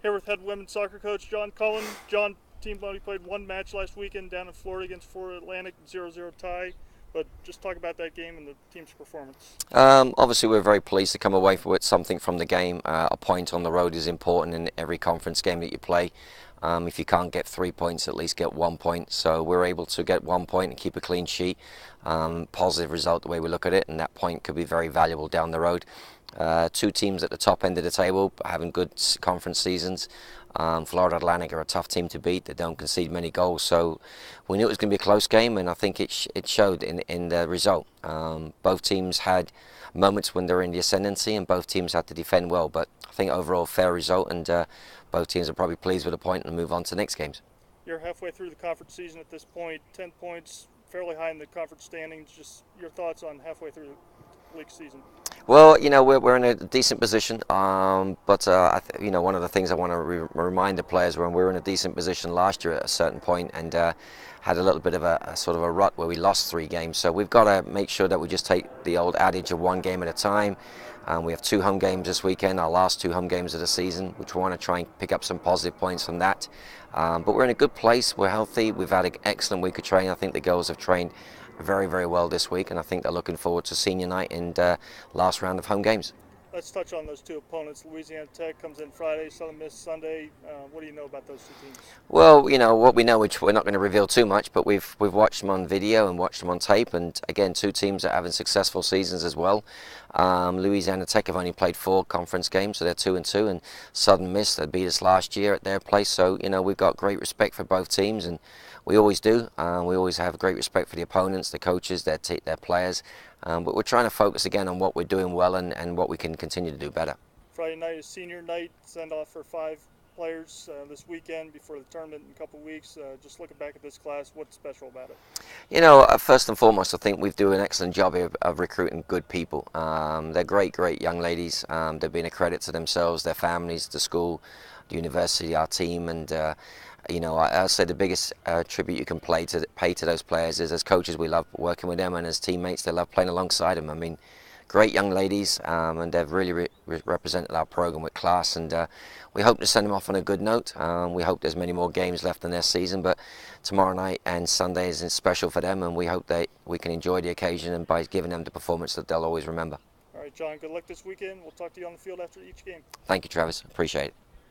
Here with head women's soccer coach John Cullen. John, team only played one match last weekend down in Florida against Florida Atlantic, 0-0 tie. But just talk about that game and the team's performance. Obviously, we're very pleased to come away with something from the game. A point on the road is important in every conference game that you play. If you can't get 3 points, at least get 1 point. So we're able to get 1 point and keep a clean sheet. Positive result the way we look at it, and that point could be very valuable down the road. Two teams at the top end of the table having good conference seasons. Florida Atlantic are a tough team to beat. They don't concede many goals, so we knew it was going to be a close game, and I think it showed in the result. Both teams had moments when they were in the ascendancy, and both teams had to defend well. But I think overall fair result, and both teams are probably pleased with the point and move on to the next games. You're halfway through the conference season at this point, 10 points, fairly high in the conference standings. Just your thoughts on halfway through the league season. Well, we're in a decent position, but one of the things I want to remind the players when we were in a decent position last year at a certain point and had a little bit of a sort of a rut where we lost 3 games. So we've got to make sure that we just take the old adage of 1 game at a time. We have 2 home games this weekend, our last 2 home games of the season, which we want to try and pick up some positive points from that. But we're in a good place. We're healthy. We've had an excellent week of training. I think the girls have trained very, very well this week, and I think they're looking forward to senior night and last round of home games. Let's touch on those 2 opponents. Louisiana Tech comes in Friday, Southern Miss Sunday. What do you know about those 2 teams? Well, what we know, which we're not going to reveal too much, but we've watched them on video and watched them on tape, and again, 2 teams that are having successful seasons as well. Louisiana Tech have only played 4 conference games, so they're 2-2, and Southern Miss, they beat us last year at their place. So we've got great respect for both teams, and we always do. We always have great respect for the opponents, the coaches, their players. But we're trying to focus again on what we're doing well and what we can continue to do better. Friday night is senior night, send off for 5 players this weekend before the tournament in a couple of weeks. Just looking back at this class, what's special about it? First and foremost, I think we do an excellent job of recruiting good people. They're great young ladies. They've been a credit to themselves, their families, the school, the university, our team, and I'll say the biggest tribute you can pay to those players is as coaches we love working with them, and as teammates they love playing alongside them. I mean, great young ladies, and they've really represented our program with class, and we hope to send them off on a good note. We hope there's many more games left in their season, but tomorrow night and Sunday is special for them, and we hope that we can enjoy the occasion and by giving them the performance that they'll always remember. All right, John, good luck this weekend. We'll talk to you on the field after each game. Thank you, Travis. Appreciate it.